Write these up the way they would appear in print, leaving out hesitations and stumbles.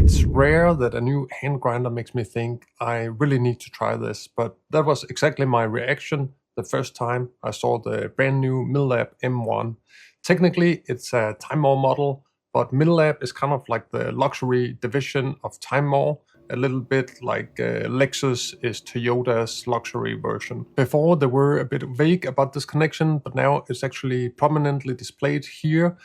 It's rare that a new hand grinder makes me think I really need to try this, but that was exactly my reaction the first time I saw the brand new MILLAB M01. Technically, it's a Timemore model, but MILLAB is kind of like the luxury division of Timemore, a little bit like Lexus is Toyota's luxury version. Before, they were a bit vague about this connection, but now it's actually prominently displayed here.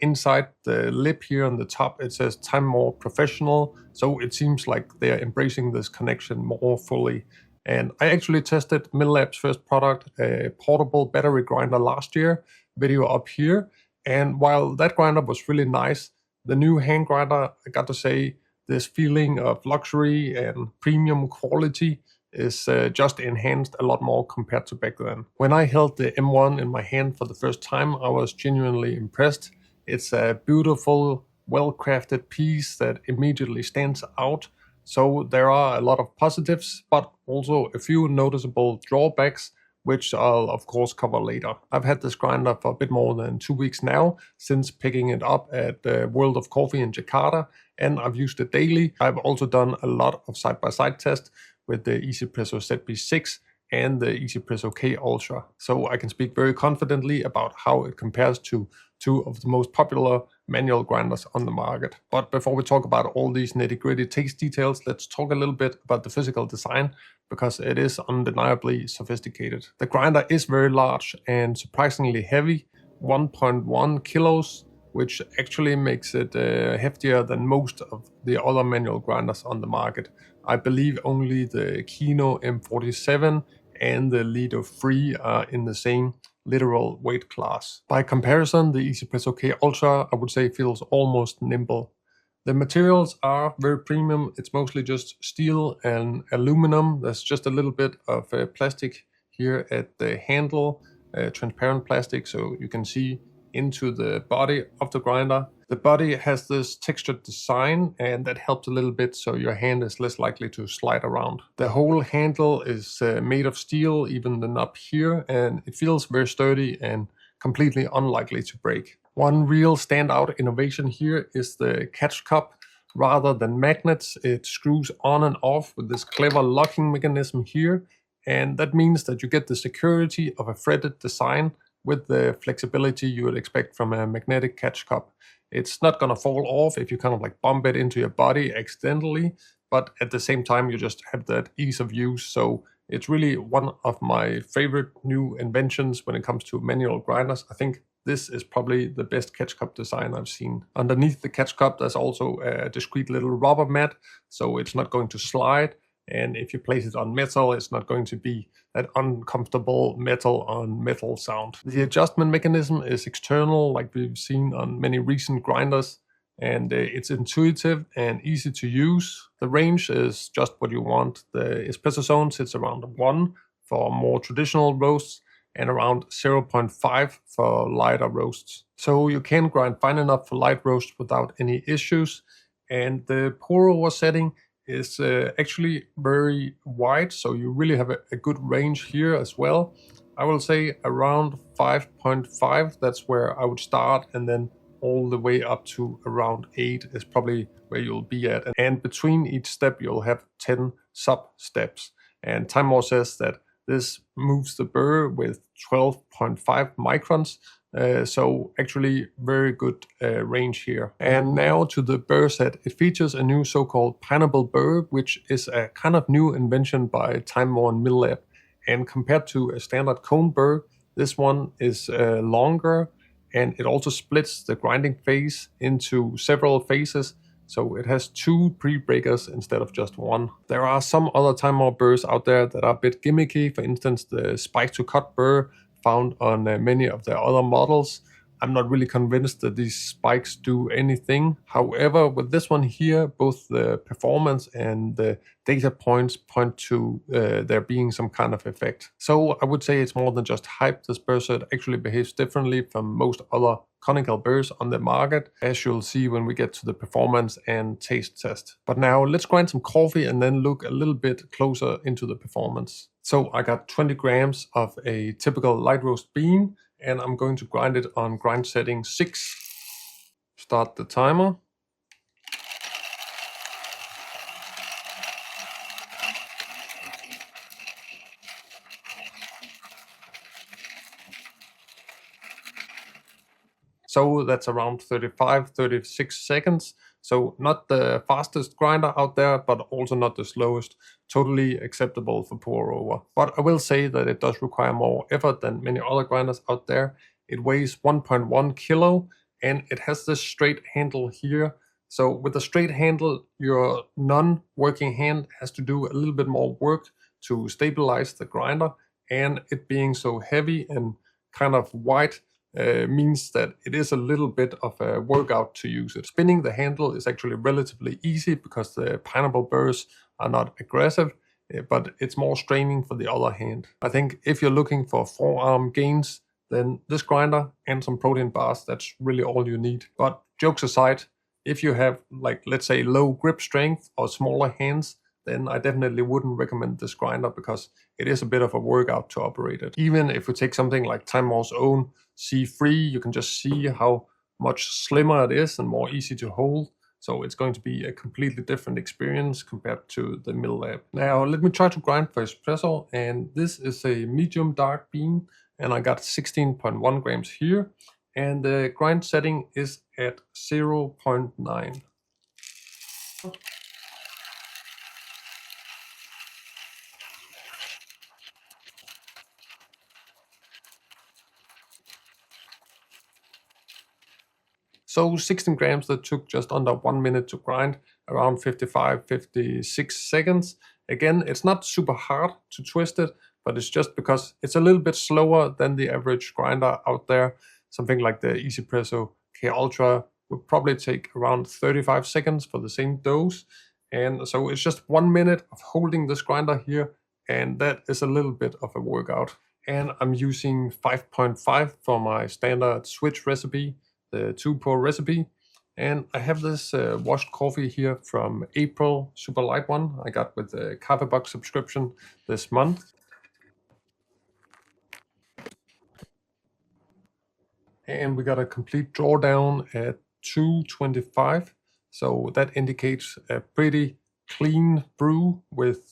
Inside the lip here on the top, it says Timemore Professional, so it seems like they're embracing this connection more fully. And I actually tested MILLAB's first product, a portable battery grinder, last year, video up here. And while that grinder was really nice, the new hand grinder, I got to say, this feeling of luxury and premium quality is just enhanced a lot more compared to back then. When I held the M1 in my hand for the first time, I was genuinely impressed. It's a beautiful, well-crafted piece that immediately stands out. So there are a lot of positives, but also a few noticeable drawbacks, which I'll of course cover later. I've had this grinder for a bit more than 2 weeks now, since picking it up at the World of Coffee in Jakarta, and I've used it daily. I've also done a lot of side-by-side tests with the Espresso SP6 and the Espresso K-Ultra. So I can speak very confidently about how it compares to two of the most popular manual grinders on the market. But before we talk about all these nitty-gritty taste details, let's talk a little bit about the physical design, because it is undeniably sophisticated. The grinder is very large and surprisingly heavy, 1.1 kilos, which actually makes it heftier than most of the other manual grinders on the market. I believe only the Kino M47 and the Lido 3 are in the same literal weight class. By comparison, the Espresso K-Ultra, I would say, feels almost nimble. The materials are very premium. It's mostly just steel and aluminum. There's just a little bit of plastic here at the handle, transparent plastic, so you can see into the body of the grinder. The body has this textured design, and that helps a little bit so your hand is less likely to slide around. The whole handle is made of steel, even the knob here, and it feels very sturdy and completely unlikely to break. One real standout innovation here is the catch cup. Rather than magnets, it screws on and off with this clever locking mechanism here, and that means that you get the security of a threaded design with the flexibility you would expect from a magnetic catch cup. It's not gonna fall off if you kind of like bump it into your body accidentally, but at the same time you just have that ease of use. So it's really one of my favorite new inventions when it comes to manual grinders. I think this is probably the best catch cup design I've seen. Underneath the catch cup, there's also a discreet little rubber mat, so it's not going to slide. And if you place it on metal, it's not going to be that uncomfortable metal on metal sound. The adjustment mechanism is external, like we've seen on many recent grinders, and it's intuitive and easy to use. The range is just what you want. The espresso zone sits around 1 for more traditional roasts and around 0.5 for lighter roasts. So you can grind fine enough for light roasts without any issues. And the pour over setting is actually very wide, so you really have a good range here as well. I will say around 5.5, that's where I would start, and then all the way up to around 8 is probably where you'll be at. And between each step you'll have 10 sub steps. And Timemore says that this moves the burr with 12.5 microns. So actually very good range here. And now to the burr set. It features a new so-called pineapple burr, which is a kind of new invention by Timemore and MILLAB. And compared to a standard cone burr, this one is longer, and it also splits the grinding phase into several phases. So it has 2 pre-breakers instead of just 1. There are some other Timemore burrs out there that are a bit gimmicky. For instance, the spike to cut burr found on many of the other models. I'm not really convinced that these spikes do anything. However, with this one here, both the performance and the data points point to there being some kind of effect. So I would say it's more than just hype. This burr set actually behaves differently from most other conical burrs on the market, as you'll see when we get to the performance and taste test. But now let's grind some coffee and then look a little bit closer into the performance. So I got 20 grams of a typical light roast bean, and I'm going to grind it on grind setting 6. Start the timer. So that's around 35-36 seconds. So not the fastest grinder out there, but also not the slowest. Totally acceptable for pour over. But I will say that it does require more effort than many other grinders out there. It weighs 1.1 kilo and it has this straight handle here. So with a straight handle, your non-working hand has to do a little bit more work to stabilize the grinder, and it being so heavy and kind of wide means that it is a little bit of a workout to use it. Spinning the handle is actually relatively easy because the pineapple burrs are not aggressive, but it's more straining for the other hand. I think if you're looking for forearm gains, then this grinder and some protein bars, that's really all you need. But jokes aside, if you have, like, let's say low grip strength or smaller hands, then I definitely wouldn't recommend this grinder because it is a bit of a workout to operate it. Even if we take something like Timemore's own C3, you can just see how much slimmer it is and more easy to hold. So it's going to be a completely different experience compared to the MILLAB. Now let me try to grind for espresso, and this is a medium dark bean, and I got 16.1 grams here, and the grind setting is at 0.9. So 16 grams, that took just under 1 minute to grind, around 55-56 seconds. Again, it's not super hard to twist it, but it's just because it's a little bit slower than the average grinder out there. Something like the Espresso K-Ultra would probably take around 35 seconds for the same dose. And so it's just 1 minute of holding this grinder here, and that is a little bit of a workout. And I'm using 5.5 for my standard switch recipe, the 2-pour recipe. And I have this washed coffee here from April, super light one I got with the Coffee Box subscription this month. And we got a complete drawdown at 225. So that indicates a pretty clean brew with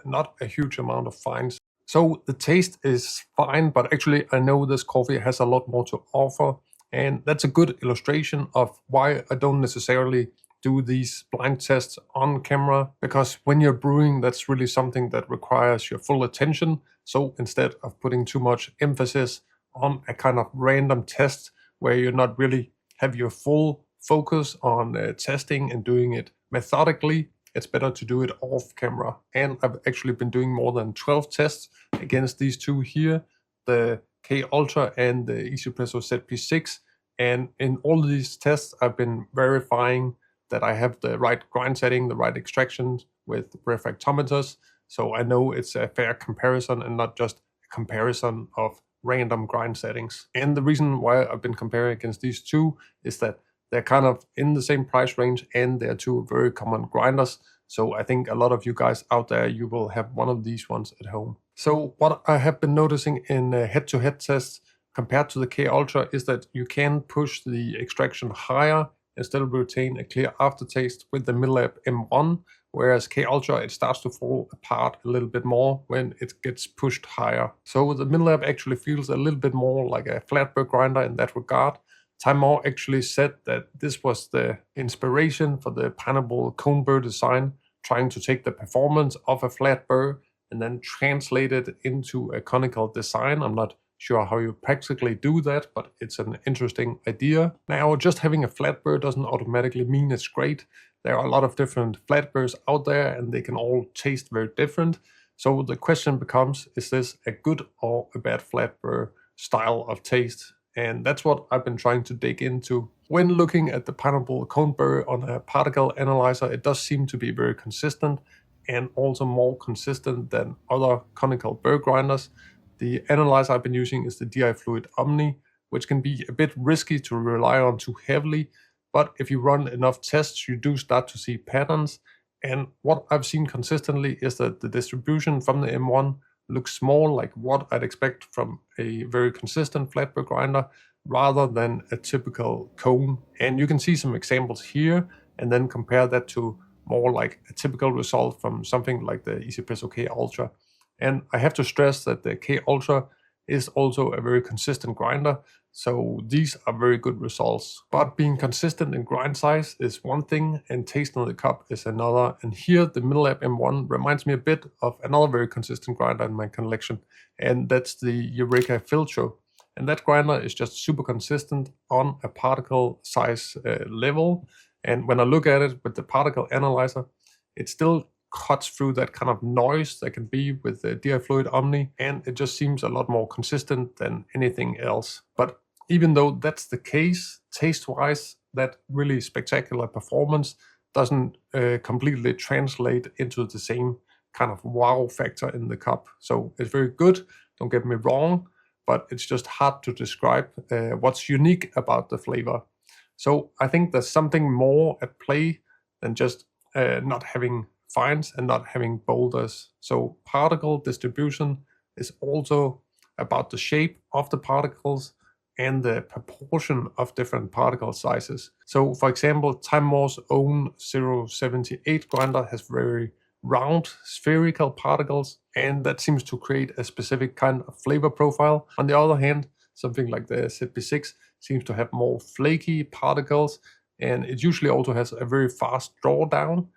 not a huge amount of fines. So the taste is fine, but actually I know this coffee has a lot more to offer. And that's a good illustration of why I don't necessarily do these blind tests on camera, because when you're brewing, that's really something that requires your full attention. So instead of putting too much emphasis on a kind of random test where you not really have your full focus on testing and doing it methodically, it's better to do it off camera. And I've actually been doing more than 12 tests against these two here, the K-Ultra and the Espresso SP6, and in all of these tests I've been verifying that I have the right grind setting, the right extractions with refractometers, so I know it's a fair comparison and not just a comparison of random grind settings. And the reason why I've been comparing against these two is that they're kind of in the same price range and they're two very common grinders. So I think a lot of you guys out there, you will have one of these ones at home. So what I have been noticing in head-to-head tests compared to the K-Ultra is that you can push the extraction higher and still retain a clear aftertaste with the MILLAB M01, whereas K-Ultra, it starts to fall apart a little bit more when it gets pushed higher. So the MILLAB actually feels a little bit more like a flat burr grinder in that regard. Timemore actually said that this was the inspiration for the pineapple cone burr design, trying to take the performance of a flat burr and then translate it into a conical design. I'm not sure how you practically do that, but it's an interesting idea. Now, just having a flat burr doesn't automatically mean it's great. There are a lot of different flat burrs out there and they can all taste very different. So the question becomes, is this a good or a bad flat burr style of taste? And that's what I've been trying to dig into. When looking at the pineapple cone burr on a particle analyzer, it does seem to be very consistent and also more consistent than other conical burr grinders. The analyzer I've been using is the DI Fluid Omni, which can be a bit risky to rely on too heavily, but if you run enough tests, you do start to see patterns. And what I've seen consistently is that the distribution from the M1 looks more like what I'd expect from a very consistent flat burr grinder rather than a typical cone. And you can see some examples here and then compare that to more like a typical result from something like the Espresso K-Ultra. And I have to stress that the K-Ultra is also a very consistent grinder. So these are very good results. But being consistent in grind size is one thing and taste on the cup is another. And here the MILLAB M01 reminds me a bit of another very consistent grinder in my collection. And that's the Eureka Filtro. And that grinder is just super consistent on a particle size level. And when I look at it with the particle analyzer, it still cuts through that kind of noise that can be with the DI Fluid Omni, and it just seems a lot more consistent than anything else. But even though that's the case, taste-wise, that really spectacular performance doesn't completely translate into the same kind of wow factor in the cup. So it's very good, don't get me wrong, but it's just hard to describe what's unique about the flavor. So I think there's something more at play than just not having fines and not having boulders. So particle distribution is also about the shape of the particles and the proportion of different particle sizes. So for example, Timemore's own 078 grinder has very round spherical particles, and that seems to create a specific kind of flavor profile. On the other hand, something like the SP6 seems to have more flaky particles, and it usually also has a very fast drawdown.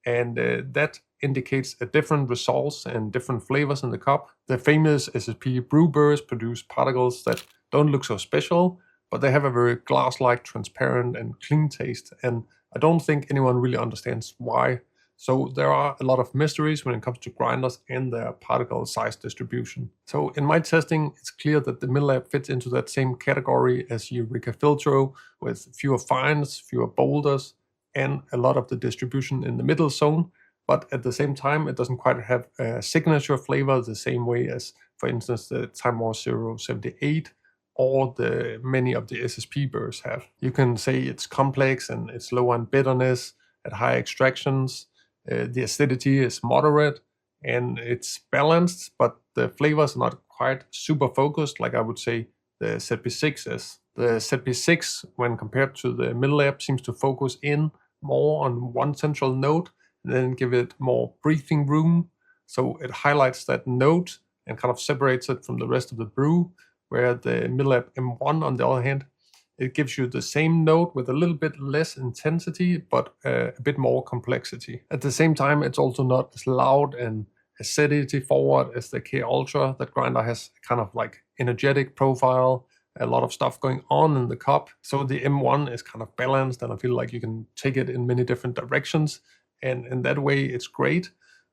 And that indicates a different results and different flavors in the cup. The famous SSP brew burrs produce particles that don't look so special, but they have a very glass-like, transparent and clean taste. And I don't think anyone really understands why. So there are a lot of mysteries when it comes to grinders and their particle size distribution. So in my testing, it's clear that the MILLAB fits into that same category as Eureka Filtro, with fewer fines, fewer boulders, and a lot of the distribution in the middle zone, but at the same time it doesn't quite have a signature flavor the same way as, for instance, the Timemore 078 or the many of the SSP burrs have. You can say it's complex and it's low on bitterness at high extractions, the acidity is moderate and it's balanced, but the flavors are not quite super focused like I would say the ZP6 is. The ZP6, when compared to the MILLAB, seems to focus in more on one central note and then give it more breathing room. So it highlights that note and kind of separates it from the rest of the brew, where the MILLAB M01, on the other hand, it gives you the same note with a little bit less intensity, but a bit more complexity. At the same time, it's also not as loud and acidity forward as the K-Ultra. That grinder has a kind of like energetic profile, a lot of stuff going on in the cup. So the M1 is kind of balanced and I feel like you can take it in many different directions. And in that way, it's great.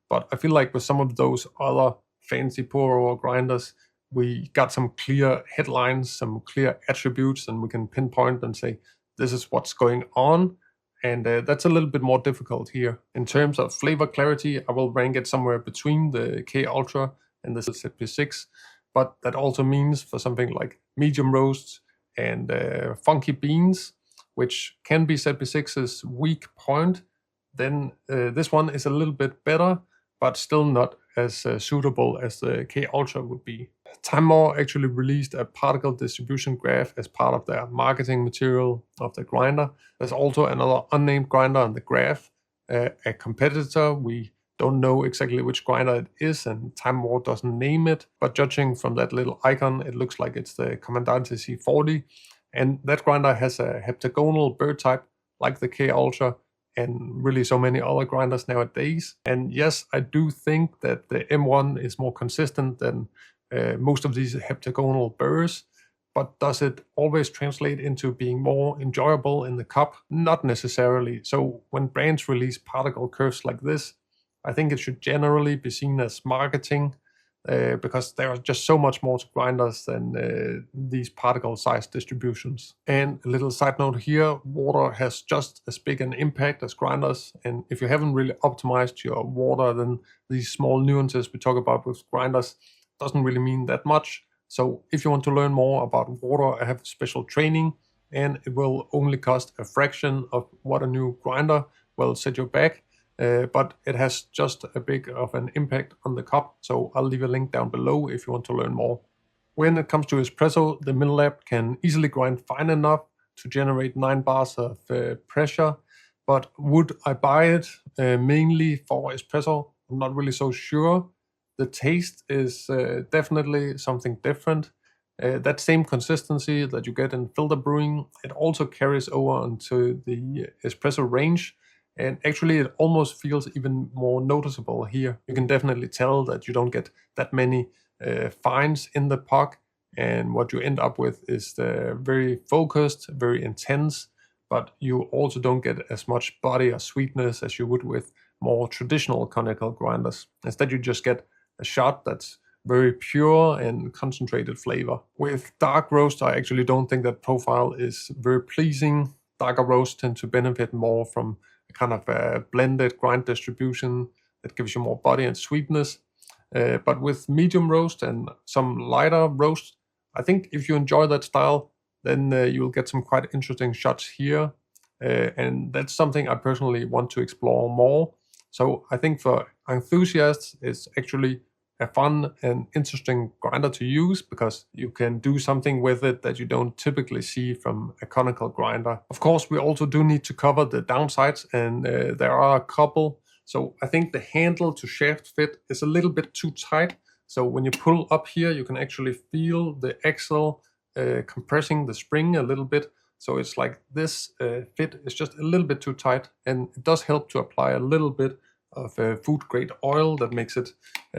But I feel like with some of those other fancy pour-over grinders, we got some clear headlines, some clear attributes, and we can pinpoint and say, this is what's going on. And that's a little bit more difficult here. In terms of flavor clarity, I will rank it somewhere between the K-Ultra and the ZP6. But that also means for something like medium roasts and funky beans, which can be ZP6's weak point, then this one is a little bit better, but still not as suitable as the K-Ultra would be. Timemore actually released a particle distribution graph as part of their marketing material of the grinder. There's also another unnamed grinder on the graph, a competitor. We don't know exactly which grinder it is, and Timemore doesn't name it, but judging from that little icon, it looks like it's the Comandante C40, and that grinder has a heptagonal burr type like the K-Ultra and really so many other grinders nowadays. And yes, I do think that the M1 is more consistent than most of these heptagonal burrs, but does it always translate into being more enjoyable in the cup? Not necessarily. So when brands release particle curves like this, I think it should generally be seen as marketing because there are just so much more to grinders than these particle size distributions. And a little side note here, water has just as big an impact as grinders. And if you haven't really optimized your water, then these small nuances we talk about with grinders doesn't really mean that much. So if you want to learn more about water, I have special training and it will only cost a fraction of what a new grinder will set you back. But it has just a big of an impact on the cup, so I'll leave a link down below if you want to learn more. When it comes to espresso, the MILLAB can easily grind fine enough to generate 9 bars of pressure, but would I buy it mainly for espresso? I'm not really so sure. The taste is definitely something different. That same consistency that you get in filter brewing, it also carries over into the espresso range. And actually, it almost feels even more noticeable here. You can definitely tell that you don't get that many fines in the puck. And what you end up with is very focused, very intense, but you also don't get as much body or sweetness as you would with more traditional conical grinders. Instead, you just get a shot that's very pure and concentrated flavor. With dark roast, I actually don't think that profile is very pleasing. Darker roasts tend to benefit more from a kind of a blended grind distribution that gives you more body and sweetness. But with medium roast and some lighter roast, I think if you enjoy that style, then you'll get some quite interesting shots here. And that's something I personally want to explore more. So I think for enthusiasts, it's actually a fun and interesting grinder to use because you can do something with it that you don't typically see from a conical grinder. Of course, we also do need to cover the downsides, and there are a couple. So I think the handle to shaft fit is a little bit too tight. So when you pull up here, you can actually feel the axle compressing the spring a little bit. So it's like this fit is just a little bit too tight, and it does help to apply a little bit of food grade oil that makes it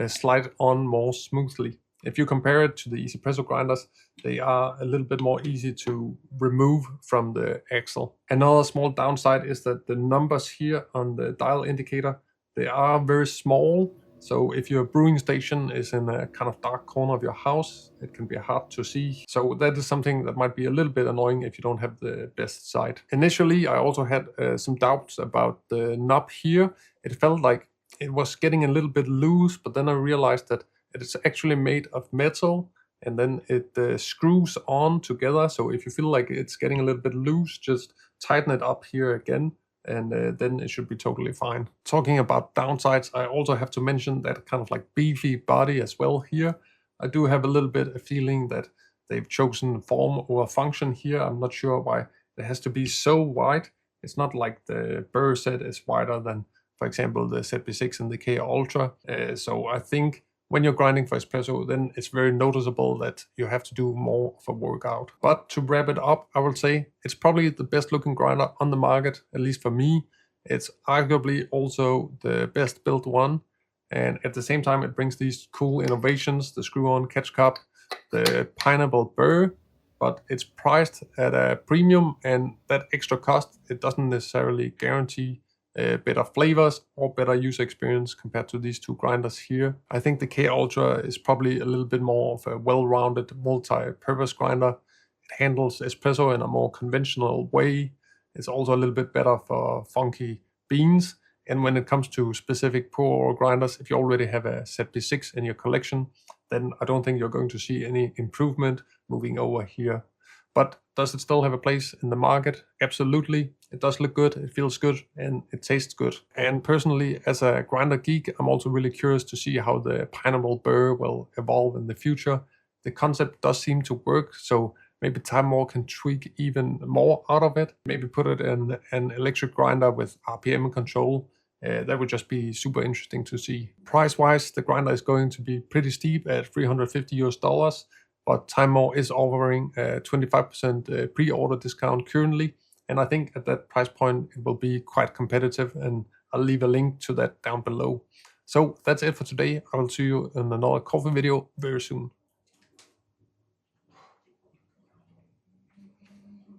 slide on more smoothly. If you compare it to the Espresso grinders, they are a little bit more easy to remove from the axle. Another small downside is that the numbers here on the dial indicator, they are very small. So if your brewing station is in a kind of dark corner of your house, it can be hard to see. So that is something that might be a little bit annoying if you don't have the best sight. Initially, I also had some doubts about the knob here. It felt like it was getting a little bit loose, but then I realized that it's actually made of metal, and then it screws on together. So if you feel like it's getting a little bit loose, just tighten it up here again, and then it should be totally fine. Talking about downsides, I also have to mention that kind of like beefy body as well here. I do have a little bit of feeling that they've chosen form over function here. I'm not sure why it has to be so wide. It's not like the Burr set is wider than, for example, the SP6 and the K-Ultra. So I think when you're grinding for espresso, then it's very noticeable that you have to do more of a workout. But to wrap it up, I would say it's probably the best looking grinder on the market, at least for me. It's arguably also the best built one. And at the same time, it brings these cool innovations, the screw-on catch cup, the pineapple burr, but it's priced at a premium, and that extra cost, it doesn't necessarily guarantee better flavors or better user experience compared to these two grinders here. I think the K-Ultra is probably a little bit more of a well-rounded multi-purpose grinder. It handles espresso in a more conventional way. It's also a little bit better for funky beans. And when it comes to specific pour grinders, if you already have a SP6 in your collection, then I don't think you're going to see any improvement moving over here. But does it still have a place in the market? Absolutely. It does look good, it feels good, and it tastes good. And personally, as a grinder geek, I'm also really curious to see how the pineapple burr will evolve in the future. The concept does seem to work, so maybe Timemore can tweak even more out of it. Maybe put it in an electric grinder with RPM control. That would just be super interesting to see. Price-wise, the grinder is going to be pretty steep at $350, but Timemore is offering a 25% pre-order discount currently. And I think at that price point, it will be quite competitive, and I'll leave a link to that down below. So that's it for today. I will see you in another coffee video very soon.